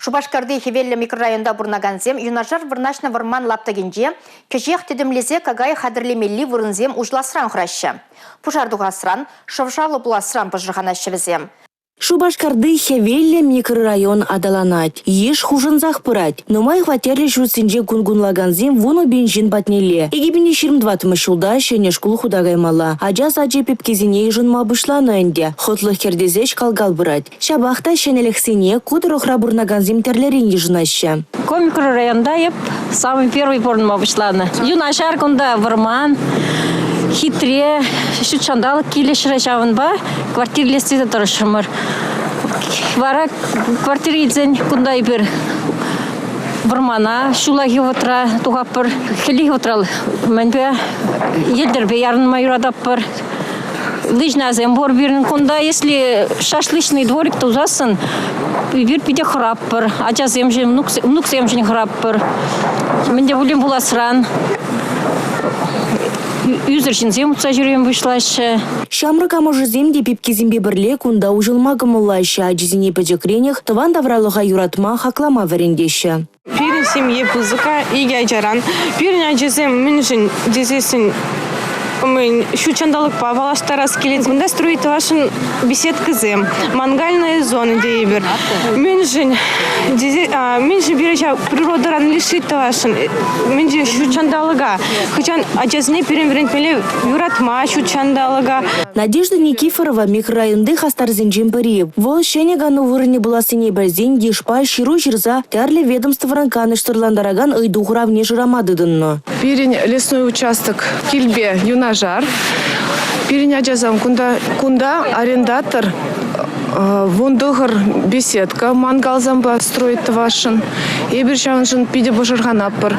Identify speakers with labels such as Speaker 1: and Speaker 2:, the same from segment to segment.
Speaker 1: Шубашкарды хевелле микрорайонда бурнаганзем, юнажар вырнашна вырман лаптагенже, кежех тедемлезе кагай хадрлемелли вырынзем ужласран храща. Пужардугасран, шавшалы буласран пожраханащевезем.
Speaker 2: Шубашкарды хевелле микрорайон адаланать. Еш хужынзах пырать. Но май хватерлі жүзінде гунгунлаганзем вуну бенжин батнеле. Егебіне 22 шулда шене шкул худагаймала. Ажаз ажи пепкезіне жын мабышланы энде. Хотлых кердезеш калгал бырать. Шабахта шенелексене кудырохра бурнаганзем терлерин ежынаща.
Speaker 3: Ко микрорайонда еп самый первый порн мабышланы. Юнашар кунда варман. Хитре, шучандалық келешірі жауынба, квартирлесті тұрышымыр. Вара квартиридзен күндай бір вармана, шулаги отра, туғапыр, хелі отрал. Мәнбе елдербе ярынма юрадапыр. Лыжназем бор бірін күнда, если шашлычный дворик тузасын, бір пиде храппыр, ачазем жем, нуксем жен храппыр. Менде булем буласран. Юзершинзем утса жүрем вышлашы.
Speaker 2: Шамрыка можызем де пепкезембе бірле кунда ужылмагым олашы. Ажизіне пәжекренех тыван давралыға юратма хаклама варендеші.
Speaker 4: Пирин семье пызыка иге айчаран. Пирин ажизем мүншін дезесін мы шучандалық павалаштарас келет. Мында строить вашын беседкызем. Мангальные зоны дейбер. Меньшин бережа природоран лишит вашын. Меньшин шучандалыга. Хочан ажазне перемверентмеле юратма шучандалыга.
Speaker 2: Надежда Никифорова микрорайонды хастарзен джемпариев. Вол шенегану вырыне буласыне бәзен дешпа ширу жирза тәрлі ведомстворан каныштырландараган ыйдуғырав не жырамадыдынно.
Speaker 5: Пирень лесной участок Кильбе Юнажар. Пирень ажазам кунда арендатор вондығыр беседка мангалзамба строит вашын. Ебір шағыншын пиде божырғанаппыр.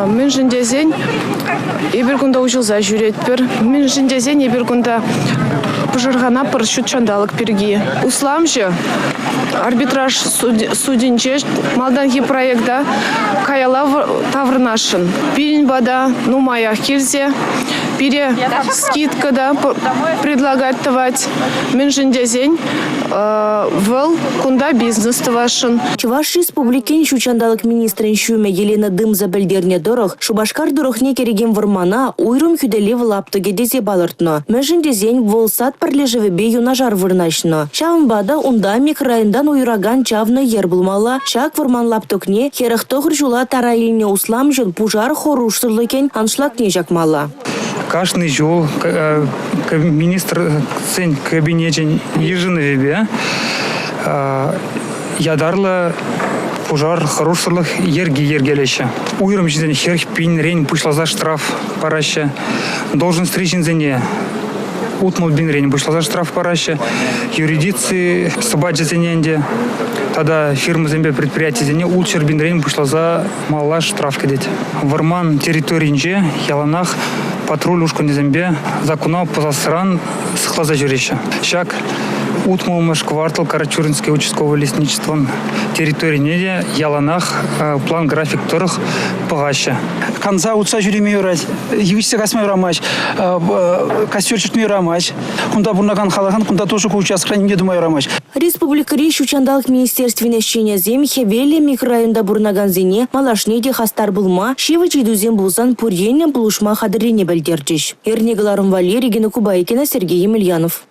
Speaker 5: Мен жіндезен ебір күнда ұжылза жүретпір. Мен жіндезен ебір күнда божырғанаппыр шүтчандалық перги. Услам же арбитраж судинче малданги проекта каяла таврнашын. Пирень бада нумаях келзе. Пире скидка да предлагать давать. Мен жіндезен выл кунда бизнес тавашын.
Speaker 2: Чуваш республикен шучандалық министрин шуме Елена Дымза білдерне дорог, Шубашкар дорогне кереген вармана уйрум хүделе лаптыге дезе балыртно. Межіндезен волсат парлежевебе юнажар вырнашно. Чавынбада унда микрорайондан уйраган чавны ер булмала, чак варман лаптыкне херахтогыр жула тарайыне услам жын пужар хорушсырлыкен аншлакне жакмала.
Speaker 6: Каждый жол министр цен кабинете еженовебе ядарлы пожар хороших ергелеща. Уйром жден херх пин рейн пошла за штраф параще. Должен встречен за не. Утмул бин рейн пошла за штраф параще. Юридиции собаджи зененде. Тогда фирма зембе предприятия зене улчер бин рейн пошла за мала штраф кадеть. Варман территории яланах патруль ушко не зембе законал позасран с хлаза жюрища. Шак утмул маш квартал Карачуринское участковое лесничество территории неде яланах план график торых погаща.
Speaker 7: Канза утса жюрими юрать, ювисте касмай рамач, костюрчик не рамач, кунда бурнаган халаган, кунда тоже участок не думаю рамач.
Speaker 2: Республика Риш учандалық министерственне щене зем хевеле микрорайонда бурнаганзине малашнеде хастар булма, шивы чидузем булзан пурьенне булушма хадырине бельдерчиш. Эрнегаларым Валерий Генокубайкина, Сергей Емельянов.